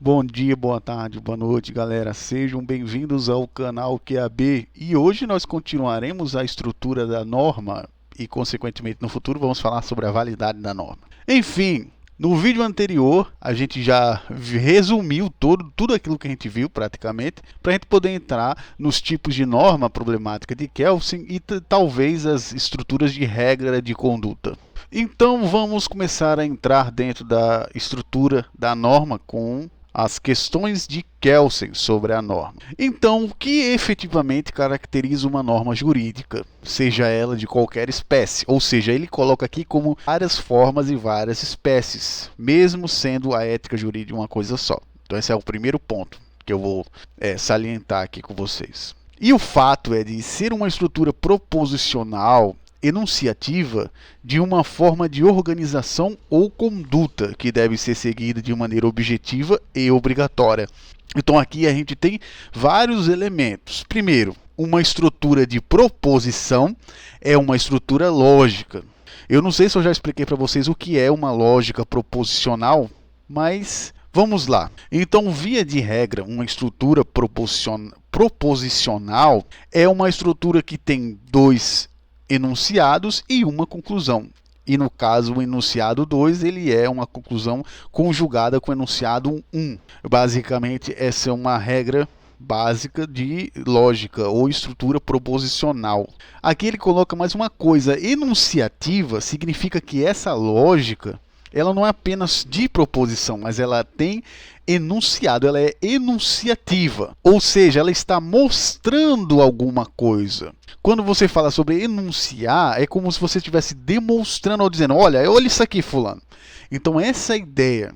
Bom dia, boa tarde, boa noite, galera. Sejam bem-vindos ao canal QAB e hoje nós continuaremos a estrutura da norma e, consequentemente, no futuro vamos falar sobre a validade da norma. Enfim, no vídeo anterior a gente já resumiu tudo aquilo que a gente viu praticamente para a gente poder entrar nos tipos de norma problemática de Kelsen e talvez as estruturas de regra de conduta. Então vamos começar a entrar dentro da estrutura da norma com as questões de Kelsen sobre a norma. Então, o que efetivamente caracteriza uma norma jurídica, seja ela de qualquer espécie? Ou seja, ele coloca aqui como várias formas e várias espécies, mesmo sendo a ética jurídica uma coisa só. Então, esse é o primeiro ponto que eu vou salientar aqui com vocês. E o fato é de ser uma estrutura proposicional enunciativa de uma forma de organização ou conduta que deve ser seguida de maneira objetiva e obrigatória. Então aqui a gente tem vários elementos. Primeiro, uma estrutura de proposição é uma estrutura lógica. Eu não sei se eu já expliquei para vocês o que é uma lógica proposicional, mas vamos lá. Então, via de regra, uma estrutura proposicional é uma estrutura que tem dois enunciados e uma conclusão. E no caso, o enunciado 2, ele é uma conclusão conjugada com o enunciado 1. Basicamente, essa é uma regra básica de lógica ou estrutura proposicional. Aqui ele coloca mais uma coisa. Enunciativa significa que essa lógica ela não é apenas de proposição, mas ela tem enunciado, ela é enunciativa, ou seja, ela está mostrando alguma coisa. Quando você fala sobre enunciar, é como se você estivesse demonstrando ou dizendo, olha isso aqui, fulano. Então essa é a ideia.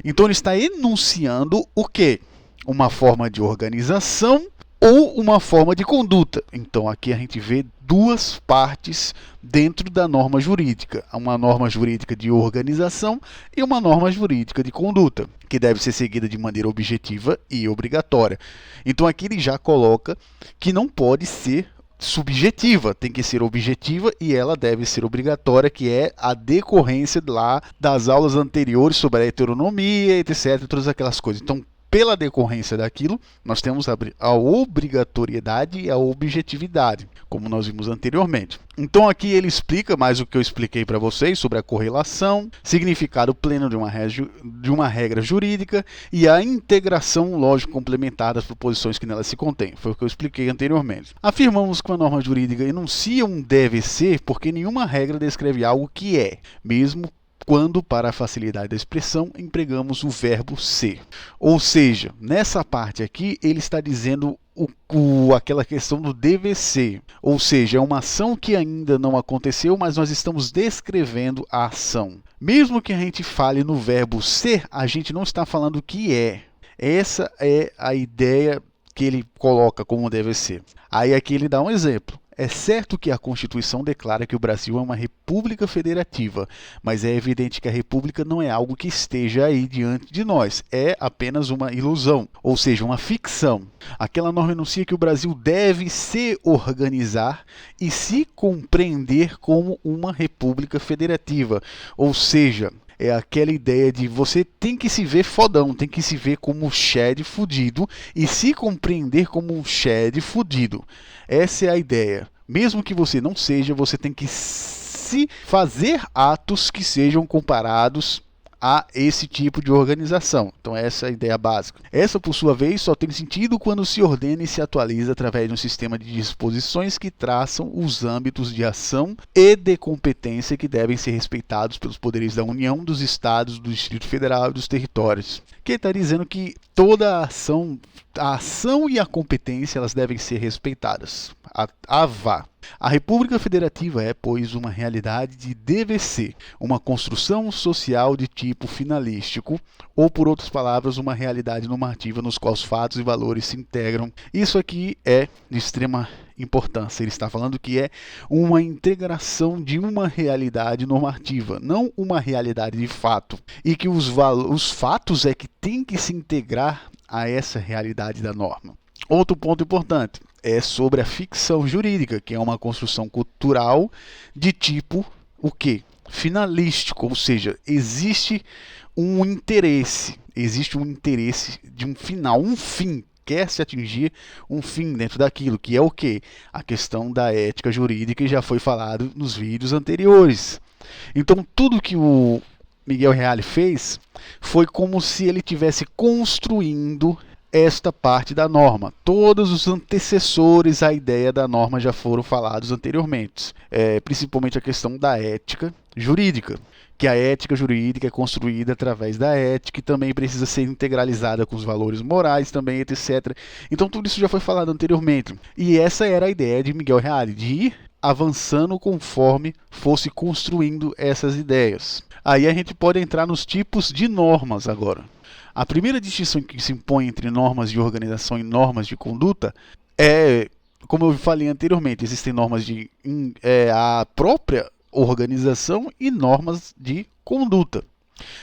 Então ele está enunciando o quê? Uma forma de organização ou uma forma de conduta. Então aqui a gente vê duas partes dentro da norma jurídica. Uma norma jurídica de organização e uma norma jurídica de conduta, que deve ser seguida de maneira objetiva e obrigatória. Então aqui ele já coloca que não pode ser subjetiva, tem que ser objetiva e ela deve ser obrigatória, que é a decorrência lá das aulas anteriores sobre a heteronomia, etc, todas aquelas coisas. Então, pela decorrência daquilo, nós temos a obrigatoriedade e a objetividade, como nós vimos anteriormente. Então aqui ele explica mais o que eu expliquei para vocês sobre a correlação, significado pleno de uma regra jurídica e a integração lógico-complementar das proposições que nela se contém. Foi o que eu expliquei anteriormente. Afirmamos que uma norma jurídica enuncia um deve ser porque nenhuma regra descreve algo que é, mesmo quando, para a facilidade da expressão, empregamos o verbo ser. Ou seja, nessa parte aqui, ele está dizendo aquela questão do deve ser. Ou seja, é uma ação que ainda não aconteceu, mas nós estamos descrevendo a ação. Mesmo que a gente fale no verbo ser, a gente não está falando o que é. Essa é a ideia que ele coloca como deve ser. Aí aqui ele dá um exemplo. É certo que a Constituição declara que o Brasil é uma república federativa, mas é evidente que a república não é algo que esteja aí diante de nós, é apenas uma ilusão, ou seja, uma ficção. Aquela norma enuncia que o Brasil deve se organizar e se compreender como uma república federativa, ou seja, é aquela ideia de você tem que se ver fodão, tem que se ver como um shed fudido e se compreender como um shed fudido. Essa é a ideia. Mesmo que você não seja, você tem que se fazer atos que sejam comparados a esse tipo de organização. Então essa é a ideia básica. Essa, por sua vez, só tem sentido quando se ordena e se atualiza através de um sistema de disposições que traçam os âmbitos de ação e de competência que devem ser respeitados pelos poderes da União, dos Estados, do Distrito Federal e dos territórios. Que está dizendo que toda a ação e a competência elas devem ser respeitadas. A República Federativa é, pois, uma realidade de deve ser, uma construção social de tipo finalístico, ou, por outras palavras, uma realidade normativa nos quais fatos e valores se integram. Isso aqui é de extrema importância. Ele está falando que é uma integração de uma realidade normativa, não uma realidade de fato, e que os fatos é que tem que se integrar a essa realidade da norma. Outro ponto importante é sobre a ficção jurídica, que é uma construção cultural de tipo o quê? Finalístico, ou seja, existe um interesse, existe um interesse de um final, um fim, quer se atingir um fim dentro daquilo, que é o quê? A questão da ética jurídica, que já foi falado nos vídeos anteriores. Então tudo que o Miguel Reale fez foi como se ele estivesse construindo esta parte da norma. Todos os antecessores à ideia da norma já foram falados anteriormente, principalmente a questão da ética jurídica, que a ética jurídica é construída através da ética e também precisa ser integralizada com os valores morais também, etc. Então tudo isso já foi falado anteriormente. E essa era a ideia de Miguel Reale, de ir avançando conforme fosse construindo essas ideias. Aí a gente pode entrar nos tipos de normas agora. A primeira distinção que se impõe entre normas de organização e normas de conduta é, como eu falei anteriormente, existem normas de a própria organização e normas de conduta,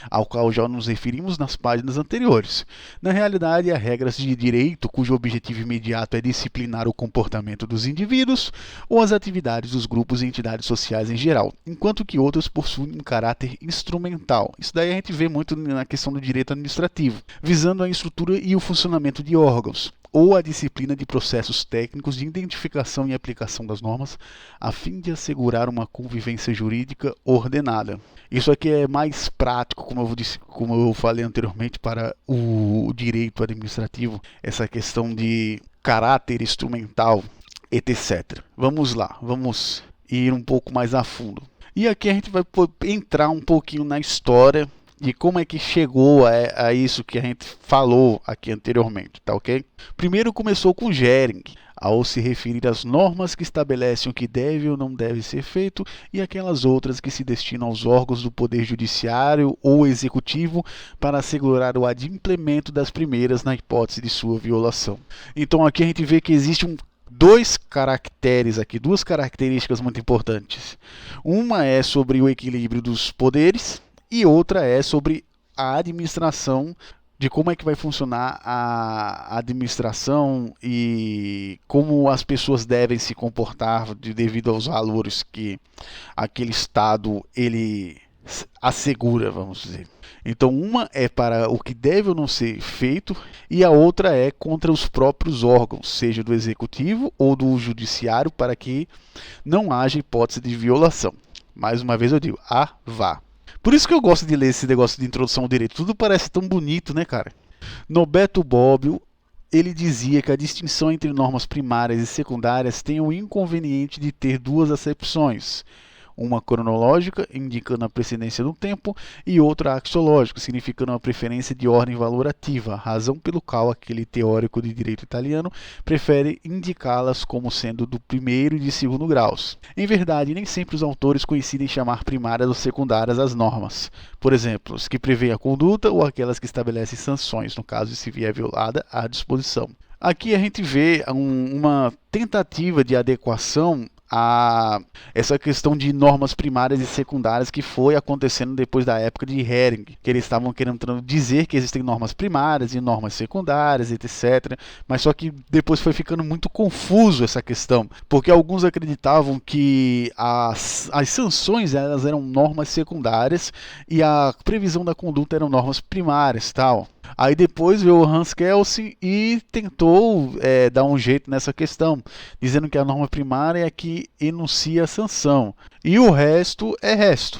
ao qual já nos referimos nas páginas anteriores. Na realidade, há regras de direito cujo objetivo imediato é disciplinar o comportamento dos indivíduos ou as atividades dos grupos e entidades sociais em geral, enquanto que outras possuem um caráter instrumental. Isso daí a gente vê muito na questão do direito administrativo, visando a estrutura e o funcionamento de órgãos, ou a disciplina de processos técnicos de identificação e aplicação das normas, a fim de assegurar uma convivência jurídica ordenada. Isso aqui é mais prático, como eu falei anteriormente, para o direito administrativo, essa questão de caráter instrumental, etc. Vamos lá, vamos ir um pouco mais a fundo. E aqui a gente vai entrar um pouquinho na história de como é que chegou a isso que a gente falou aqui anteriormente, tá ok? Primeiro começou com Gering, ao se referir às normas que estabelecem o que deve ou não deve ser feito e aquelas outras que se destinam aos órgãos do Poder Judiciário ou Executivo para assegurar o adimplemento das primeiras na hipótese de sua violação. Então aqui a gente vê que existe dois caracteres aqui, duas características muito importantes. Uma é sobre o equilíbrio dos poderes e outra é sobre a administração, de como é que vai funcionar a administração e como as pessoas devem se comportar devido aos valores que aquele Estado ele assegura, vamos dizer. Então uma é para o que deve ou não ser feito e a outra é contra os próprios órgãos, seja do executivo ou do judiciário, para que não haja hipótese de violação. Mais uma vez eu digo, vá. Por isso que eu gosto de ler esse negócio de introdução ao direito. Tudo parece tão bonito, né, cara? Norberto Bobbio, ele dizia que a distinção entre normas primárias e secundárias tem o inconveniente de ter duas acepções. Uma cronológica, indicando a precedência do tempo, e outra axiológica, significando uma preferência de ordem valorativa, razão pelo qual aquele teórico de direito italiano prefere indicá-las como sendo do primeiro e de segundo graus. Em verdade, nem sempre os autores coincidem em chamar primárias ou secundárias as normas. Por exemplo, as que prevêem a conduta ou aquelas que estabelecem sanções, no caso de se vier violada a disposição. Aqui a gente vê uma tentativa de adequação a essa questão de normas primárias e secundárias que foi acontecendo depois da época de Hering, que eles estavam querendo dizer que existem normas primárias e normas secundárias, etc. Mas só que depois foi ficando muito confuso essa questão, porque alguns acreditavam que as sanções elas eram normas secundárias e a previsão da conduta eram normas primárias, tal. Aí depois veio o Hans Kelsen e tentou dar um jeito nessa questão, dizendo que a norma primária é que enuncia a sanção e o resto é resto.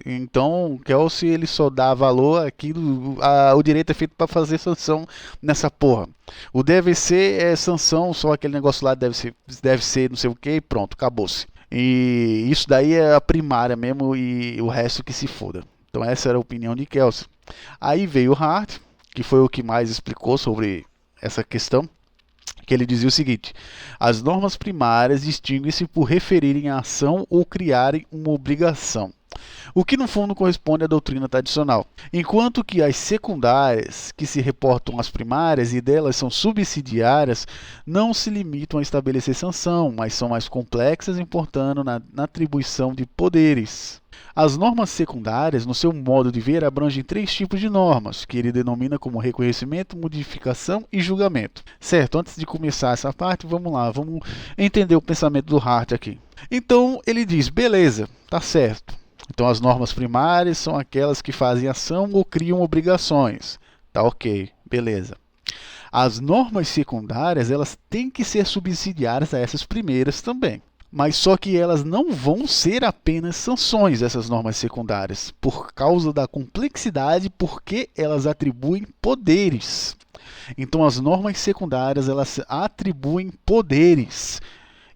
Então Kelsen ele só dá valor àquilo, o direito é feito para fazer sanção nessa porra. O deve ser é sanção, só aquele negócio lá deve ser não sei o que e pronto, acabou-se. E isso daí é a primária mesmo e o resto que se foda. Então essa era a opinião de Kelsen. Aí veio o Hart, que foi o que mais explicou sobre essa questão, que ele dizia o seguinte: as normas primárias distinguem-se por referirem a ação ou criarem uma obrigação, o que no fundo corresponde à doutrina tradicional, enquanto que as secundárias, que se reportam às primárias e delas são subsidiárias, não se limitam a estabelecer sanção, mas são mais complexas, importando na atribuição de poderes. As normas secundárias, no seu modo de ver, abrangem três tipos de normas, que ele denomina como reconhecimento, modificação e julgamento. Certo, antes de começar essa parte, vamos lá, vamos entender o pensamento do Hart aqui. Então, ele diz, beleza, tá certo. Então as normas primárias são aquelas que fazem ação ou criam obrigações. Tá ok, beleza. As normas secundárias, elas têm que ser subsidiárias a essas primeiras também. Mas só que elas não vão ser apenas sanções, essas normas secundárias, por causa da complexidade, porque elas atribuem poderes. Então as normas secundárias, elas atribuem poderes.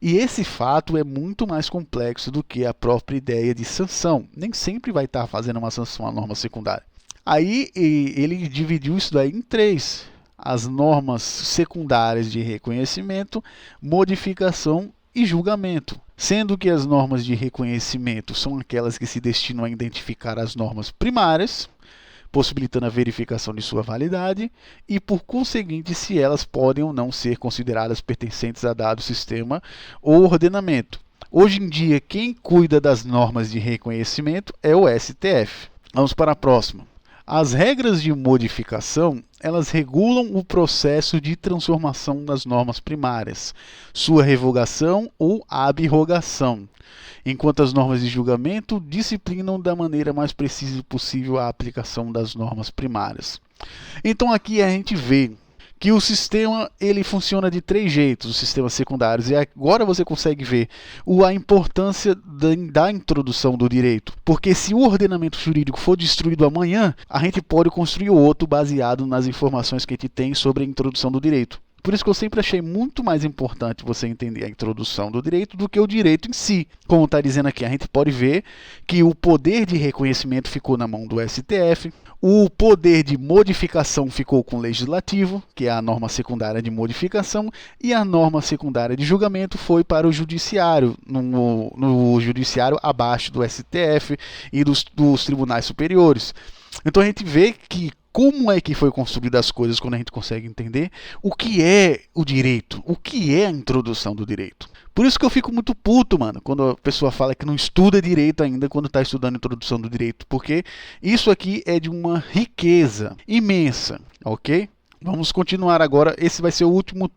E esse fato é muito mais complexo do que a própria ideia de sanção. Nem sempre vai estar fazendo uma sanção à norma secundária. Aí ele dividiu isso daí em três: as normas secundárias de reconhecimento, modificação e julgamento. Sendo que as normas de reconhecimento são aquelas que se destinam a identificar as normas primárias, possibilitando a verificação de sua validade e, por conseguinte, se elas podem ou não ser consideradas pertencentes a dado sistema ou ordenamento. Hoje em dia, quem cuida das normas de reconhecimento é o STF. Vamos para a próxima. As regras de modificação, elas regulam o processo de transformação das normas primárias, sua revogação ou abrogação, enquanto as normas de julgamento disciplinam da maneira mais precisa possível a aplicação das normas primárias. Então aqui a gente vê que o sistema ele funciona de três jeitos, os sistemas secundários, e agora você consegue ver a importância da introdução do direito, porque se o ordenamento jurídico for destruído amanhã, a gente pode construir outro baseado nas informações que a gente tem sobre a introdução do direito. Por isso que eu sempre achei muito mais importante você entender a introdução do direito do que o direito em si. Como está dizendo aqui, a gente pode ver que o poder de reconhecimento ficou na mão do STF, o poder de modificação ficou com o legislativo, que é a norma secundária de modificação, e a norma secundária de julgamento foi para o judiciário, no judiciário abaixo do STF e dos tribunais superiores. Então a gente vê que como é que foi construída as coisas quando a gente consegue entender o que é o direito, o que é a introdução do direito. Por isso que eu fico muito puto, mano, quando a pessoa fala que não estuda direito ainda quando está estudando a introdução do direito, porque isso aqui é de uma riqueza imensa, ok? Vamos continuar agora, esse vai ser o último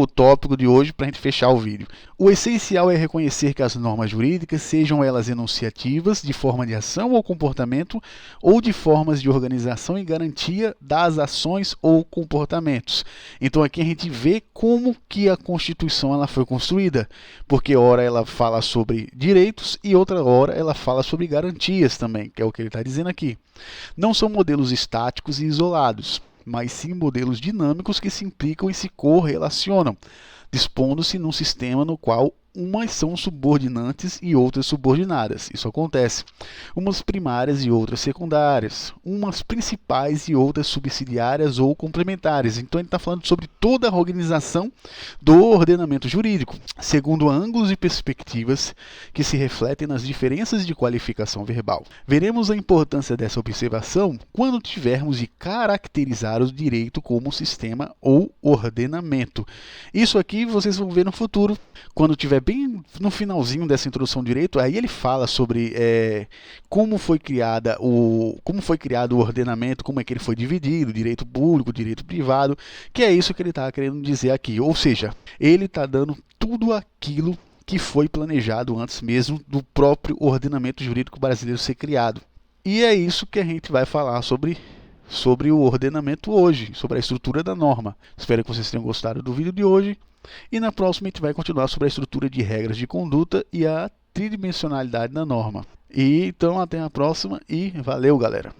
tópico de hoje para a gente fechar o vídeo. O essencial é reconhecer que as normas jurídicas, sejam elas enunciativas, de forma de ação ou comportamento, ou de formas de organização e garantia das ações ou comportamentos. Então aqui a gente vê como que a Constituição ela foi construída, porque ora ela fala sobre direitos e outra hora ela fala sobre garantias também, que é o que ele está dizendo aqui. Não são modelos estáticos e isolados, mas sim modelos dinâmicos que se implicam e se correlacionam, dispondo-se num sistema no qual umas são subordinantes e outras subordinadas. Isso acontece. Umas primárias e outras secundárias. Umas principais e outras subsidiárias ou complementares. Então ele está falando sobre toda a organização do ordenamento jurídico, segundo ângulos e perspectivas que se refletem nas diferenças de qualificação verbal. Veremos a importância dessa observação quando tivermos de caracterizar o direito como sistema ou ordenamento. Isso aqui vocês vão ver no futuro, quando tiver bem no finalzinho dessa introdução ao direito, aí ele fala sobre como foi criado o ordenamento, como é que ele foi dividido, direito público, direito privado, que é isso que ele está querendo dizer aqui. Ou seja, ele está dando tudo aquilo que foi planejado antes mesmo do próprio ordenamento jurídico brasileiro ser criado. E é isso que a gente vai falar sobre o ordenamento hoje, sobre a estrutura da norma. Espero que vocês tenham gostado do vídeo de hoje. E na próxima a gente vai continuar sobre a estrutura de regras de conduta e a tridimensionalidade da norma. E então até a próxima e valeu, galera!